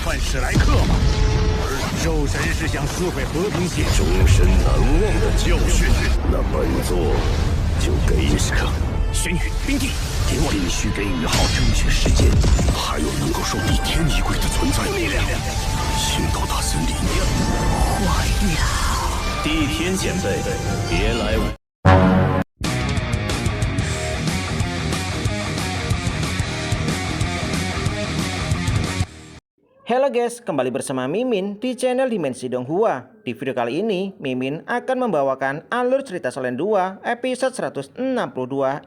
犯史莱克吗？而兽神是向撕毁和平解终身难忘的教训。那本座就给你时刻，玄宇、冰帝，给我必须给宇浩争取时间。还有能够受一天一归的存在，力量，星斗大森林，坏掉。地天前辈，别来无。Halo guys, kembali bersama Mimin di channel Dimensi Donghua. Di video kali ini, Mimin akan membawakan alur cerita Solen 2 episode 162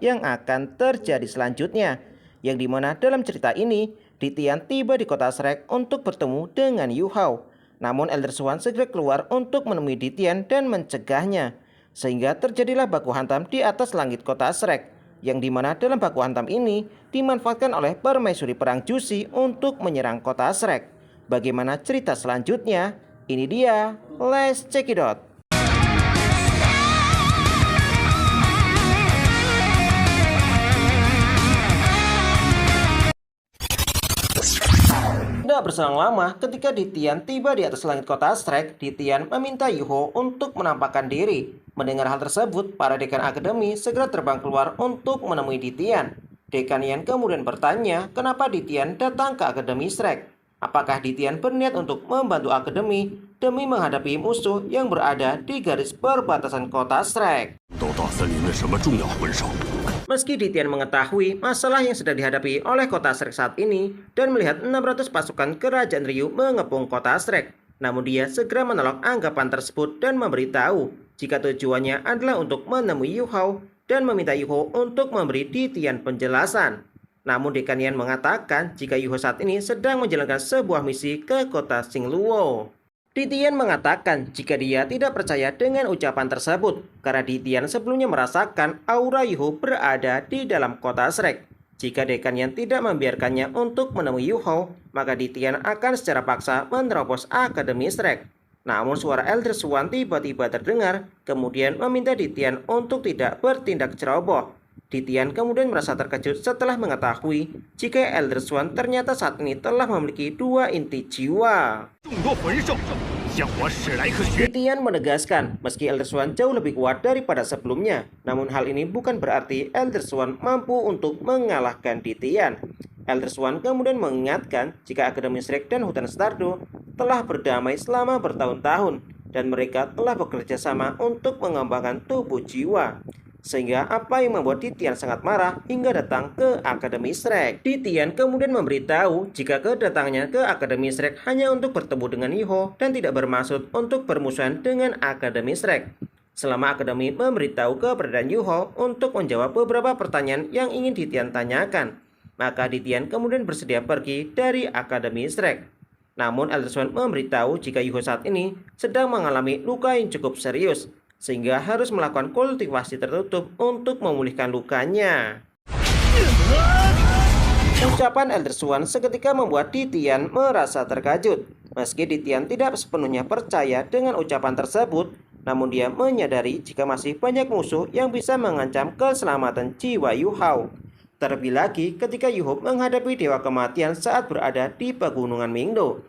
yang akan terjadi selanjutnya. Yang dimana dalam cerita ini, Ditian tiba di kota Shrek untuk bertemu dengan Yu Hao. Namun Elder Swan segera keluar untuk menemui Ditian dan mencegahnya. Sehingga terjadilah baku hantam di atas langit kota Shrek. Yang dimana dalam baku hantam ini dimanfaatkan oleh permaisuri perang Jushi untuk menyerang kota Shrek. Bagaimana cerita selanjutnya? Ini dia, let's check it out. Tidak berselang lama, ketika Ditian tiba di atas langit kota Shrek, Ditian meminta Yu Hao untuk menampakkan diri. Mendengar hal tersebut, para dekan akademi segera terbang keluar untuk menemui Ditian. Dekan Yan kemudian bertanya, kenapa Ditian datang ke akademi Shrek? Apakah Ditian berniat untuk membantu akademi demi menghadapi musuh yang berada di garis perbatasan kota Shrek? Meski Ditian mengetahui masalah yang sedang dihadapi oleh kota Shrek saat ini dan melihat 600 pasukan kerajaan Ryu mengepung kota Shrek, namun dia segera menolak anggapan tersebut dan memberitahu jika tujuannya adalah untuk menemui Yu Hao dan meminta Yu Hao untuk memberi Ditian penjelasan. Namun Dekan Yan mengatakan jika Yu Hao saat ini sedang menjalankan sebuah misi ke kota Xingluo. Ditian mengatakan jika dia tidak percaya dengan ucapan tersebut karena Ditian sebelumnya merasakan aura Yu Hao berada di dalam kota Shrek. Jika Dekan Yan tidak membiarkannya untuk menemui Yu Hao, maka Ditian akan secara paksa menerobos akademi Shrek. Namun suara Elder Swan tiba-tiba terdengar, kemudian meminta Ditian untuk tidak bertindak ceroboh. Ditian kemudian merasa terkejut setelah mengetahui jika Elder Swan ternyata saat ini telah memiliki dua inti jiwa. Ditian menegaskan meski Elder Swan jauh lebih kuat daripada sebelumnya, namun hal ini bukan berarti Elder Swan mampu untuk mengalahkan Ditian. Elder Swan kemudian mengingatkan jika Akademi Shrek dan Hutan Stardo telah berdamai selama bertahun-tahun dan mereka telah bekerja sama untuk mengembangkan tubuh jiwa. Sehingga apa yang membuat Ditian sangat marah hingga datang ke Akademi Shrek. Ditian kemudian memberitahu jika kedatangannya ke Akademi Shrek hanya untuk bertemu dengan Yu Hao dan tidak bermaksud untuk bermusuhan dengan Akademi Shrek. Selama Akademi memberitahu keberadaan Yu Hao untuk menjawab beberapa pertanyaan yang ingin Ditian tanyakan, maka Ditian kemudian bersedia pergi dari Akademi Shrek. Namun Elder Swan memberitahu jika Yu Hao saat ini sedang mengalami luka yang cukup serius, sehingga harus melakukan kultivasi tertutup untuk memulihkan lukanya. Ucapan Elder Swan seketika membuat Ditian merasa terkejut. Meski Ditian tidak sepenuhnya percaya dengan ucapan tersebut, namun dia menyadari jika masih banyak musuh yang bisa mengancam keselamatan jiwa Yu Hao. Terlebih lagi ketika Yu Hao menghadapi Dewa Kematian saat berada di Pegunungan Mingdo.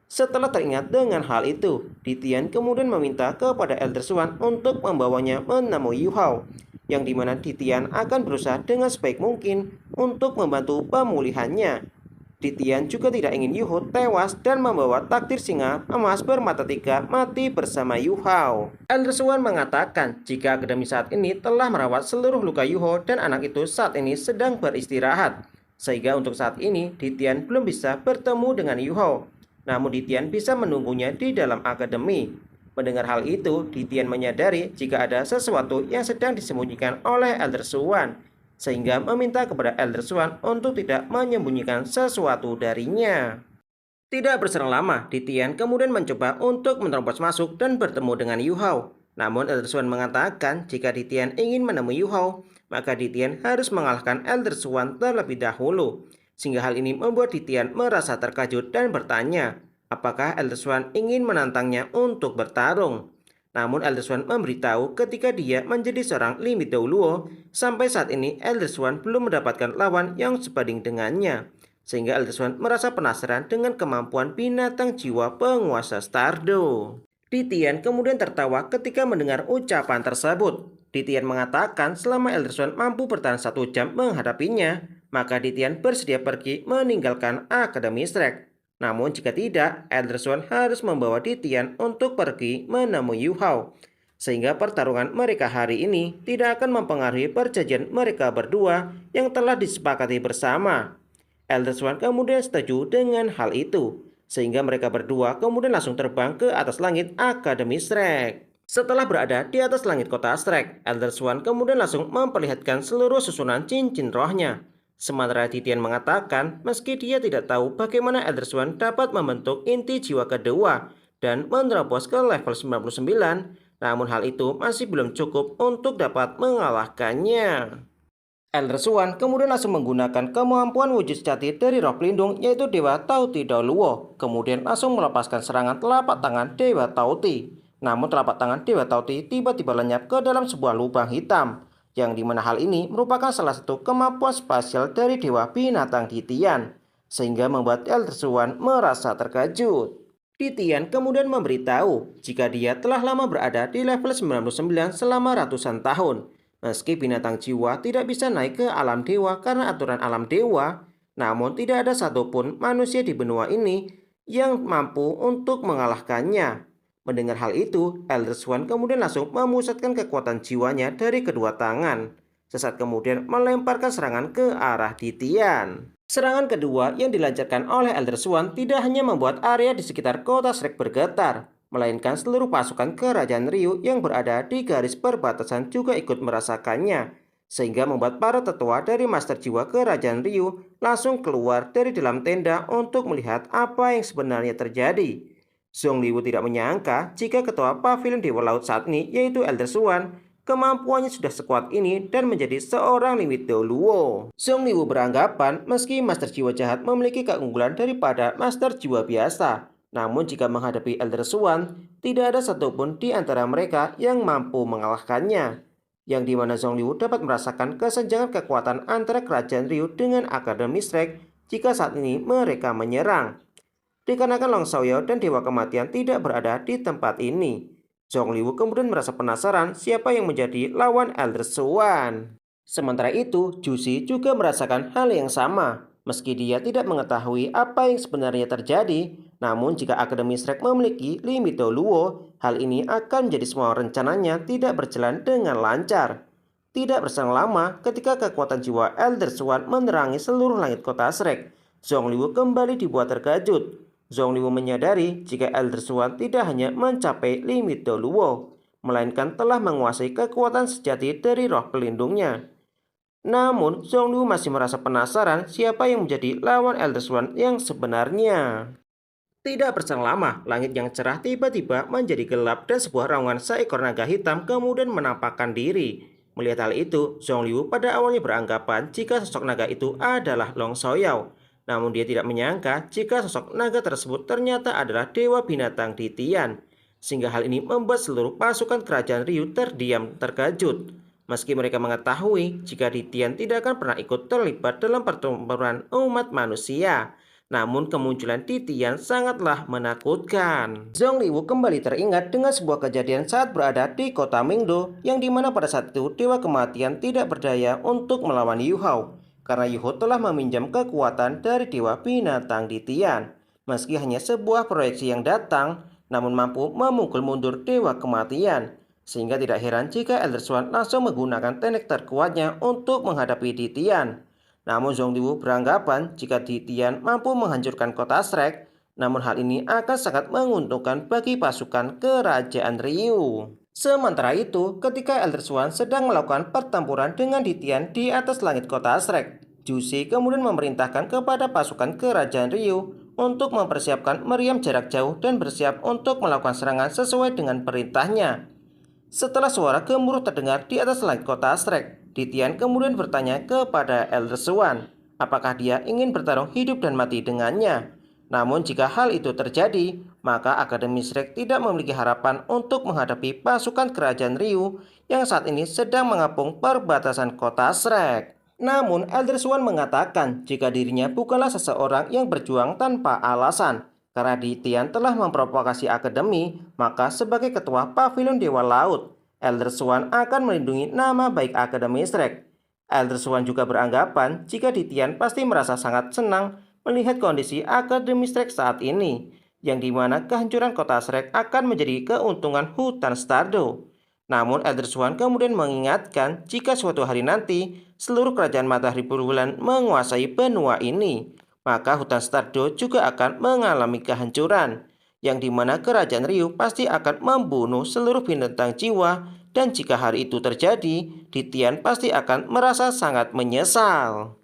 Setelah teringat dengan hal itu, Ditian kemudian meminta kepada Elder Swan untuk membawanya menemui Yu Hao, yang dimana Ditian akan berusaha dengan sebaik mungkin untuk membantu pemulihannya. Ditian juga tidak ingin Yu Hao tewas dan membawa takdir singa emas bermata tiga mati bersama Yu Hao. Elder Swan mengatakan jika akademi saat ini telah merawat seluruh luka Yu Hao dan anak itu saat ini sedang beristirahat. Sehingga untuk saat ini Ditian belum bisa bertemu dengan Yu Hao. Namun Ditian bisa menunggunya di dalam akademi. Mendengar hal itu, Ditian menyadari jika ada sesuatu yang sedang disembunyikan oleh Elder Swan, sehingga meminta kepada Elder Swan untuk tidak menyembunyikan sesuatu darinya. Tidak berselang lama, Ditian kemudian mencoba untuk menerobos masuk dan bertemu dengan Yu Hao. Namun Elder Swan mengatakan jika Ditian ingin menemui Yu Hao, maka Ditian harus mengalahkan Elder Swan terlebih dahulu. Sehingga hal ini membuat Ditian merasa terkejut dan bertanya, apakah Elder Swan ingin menantangnya untuk bertarung. Namun Elder Swan memberitahu ketika dia menjadi seorang Limit Douluo, sampai saat ini Elder Swan belum mendapatkan lawan yang sebanding dengannya. sehingga Elder Swan merasa penasaran dengan kemampuan binatang jiwa penguasa Stardo. Titian kemudian tertawa ketika mendengar ucapan tersebut. Titian mengatakan selama Elder Swan mampu bertahan 1 jam menghadapinya, maka Titian bersedia pergi meninggalkan Akademi Shrek. Namun jika tidak, Elder Swan harus membawa Titian untuk pergi menemui Yu Hao. Sehingga pertarungan mereka hari ini tidak akan mempengaruhi perjanjian mereka berdua yang telah disepakati bersama. Elder Swan kemudian setuju dengan hal itu, sehingga mereka berdua kemudian langsung terbang ke atas langit Akademi Shrek. Setelah berada di atas langit kota Shrek, Elder Swan kemudian langsung memperlihatkan seluruh susunan cincin rohnya. Sementara Titian mengatakan meski dia tidak tahu bagaimana Elder Swan dapat membentuk inti jiwa kedua dan menerobos ke level 99, namun hal itu masih belum cukup untuk dapat mengalahkannya. Elder Swan kemudian langsung menggunakan kemampuan wujud sejati dari roh pelindung yaitu Dewa Tauti Daoluo, kemudian langsung melepaskan serangan telapak tangan Dewa Tauti. Namun telapak tangan Dewa Tauti tiba-tiba lenyap ke dalam sebuah lubang hitam, yang dimana hal ini merupakan salah satu kemampuan spasial dari Dewa Binatang Titian, sehingga membuat Elder Swan merasa terkejut. Titian kemudian memberitahu jika dia telah lama berada di level 99 selama ratusan tahun. Meski binatang jiwa tidak bisa naik ke alam dewa karena aturan alam dewa, namun tidak ada satupun manusia di benua ini yang mampu untuk mengalahkannya. Mendengar hal itu, Elder Swan kemudian langsung memusatkan kekuatan jiwanya dari kedua tangan. Sesaat kemudian melemparkan serangan ke arah Titian. Serangan kedua yang dilancarkan oleh Elder Swan tidak hanya membuat area di sekitar kota Shrek bergetar, melainkan seluruh pasukan kerajaan Ryu yang berada di garis perbatasan juga ikut merasakannya, sehingga membuat para tetua dari Master Jiwa Kerajaan Ryu langsung keluar dari dalam tenda untuk melihat apa yang sebenarnya terjadi. Zhongliwu tidak menyangka jika ketua pavilion Dewa Laut saat ini yaitu Elder Swan kemampuannya sudah sekuat ini dan menjadi seorang limit Daoluo. Zhongliwu beranggapan meski Master Jiwa Jahat memiliki keunggulan daripada Master Jiwa biasa, namun jika menghadapi Elder Swan tidak ada satupun di antara mereka yang mampu mengalahkannya, yang dimana Zhongliwu dapat merasakan kesenjangan kekuatan antara kerajaan Ryu dengan Akademi Shrek jika saat ini mereka menyerang. Dikarenakan Long Xiaoyao dan Dewa Kematian tidak berada di tempat ini, Zhongliwu kemudian merasa penasaran siapa yang menjadi lawan Elder Swan. Sementara itu, Jushi juga merasakan hal yang sama. Meski dia tidak mengetahui apa yang sebenarnya terjadi, namun jika Akademi Shrek memiliki limit Daoluo, hal ini akan menjadi semua rencananya tidak berjalan dengan lancar. Tidak berselang lama, ketika kekuatan jiwa Elder Swan menerangi seluruh langit kota Shrek, Zhongliwu kembali dibuat terkejut. Zhongliwu menyadari jika Elder Swan tidak hanya mencapai limit Daoluo, melainkan telah menguasai kekuatan sejati dari roh pelindungnya. Namun, Zhongliwu masih merasa penasaran siapa yang menjadi lawan Elder Swan yang sebenarnya. Tidak berselang lama, langit yang cerah tiba-tiba menjadi gelap dan sebuah raungan seekor naga hitam kemudian menampakkan diri. Melihat hal itu, Zhongliwu pada awalnya beranggapan jika sosok naga itu adalah Long Xiaoyao. Namun dia tidak menyangka jika sosok naga tersebut ternyata adalah Dewa Binatang Titian. Sehingga hal ini membuat seluruh pasukan kerajaan Ryu terdiam terkejut. Meski mereka mengetahui jika Titian tidak akan pernah ikut terlibat dalam pertempuran umat manusia, namun kemunculan Titian sangatlah menakutkan. Zhongliwu kembali teringat dengan sebuah kejadian saat berada di kota Mingdo, yang dimana pada saat itu Dewa Kematian tidak berdaya untuk melawan Yu Hao, karena Yu Hao telah meminjam kekuatan dari Dewa Binatang Titian. Meski hanya sebuah proyeksi yang datang, namun mampu memukul mundur Dewa Kematian. Sehingga tidak heran jika Elder Swan langsung menggunakan teknik terkuatnya untuk menghadapi Titian. Namun Zhongliwu beranggapan jika Titian mampu menghancurkan kota Shrek, namun hal ini akan sangat menguntungkan bagi pasukan kerajaan Ryu. Sementara itu, ketika Elder Swan sedang melakukan pertempuran dengan Titian di atas langit kota Shrek, Jushi kemudian memerintahkan kepada pasukan kerajaan Ryu untuk mempersiapkan meriam jarak jauh dan bersiap untuk melakukan serangan sesuai dengan perintahnya. Setelah suara gemuruh terdengar di atas langit kota Shrek, Titian kemudian bertanya kepada Elder Swan, apakah dia ingin bertarung hidup dan mati dengannya. Namun jika hal itu terjadi, maka Akademi Shrek tidak memiliki harapan untuk menghadapi pasukan kerajaan Ryu yang saat ini sedang mengepung perbatasan kota Shrek. Namun Elder Swan mengatakan jika dirinya bukanlah seseorang yang berjuang tanpa alasan. Karena Titian telah memprovokasi akademi, maka sebagai ketua Pavilion Dewa Laut, Elder Swan akan melindungi nama baik Akademi Shrek. Elder Swan juga beranggapan jika Titian pasti merasa sangat senang melihat kondisi Akademi Shrek saat ini, yang dimana kehancuran kota Shrek akan menjadi keuntungan hutan Stardew. Namun Elder Swan kemudian mengingatkan jika suatu hari nanti seluruh kerajaan matahari berbulan menguasai benua ini, maka hutan Stardew juga akan mengalami kehancuran, yang dimana kerajaan Ryu pasti akan membunuh seluruh binatang jiwa, dan jika hari itu terjadi, Titian pasti akan merasa sangat menyesal.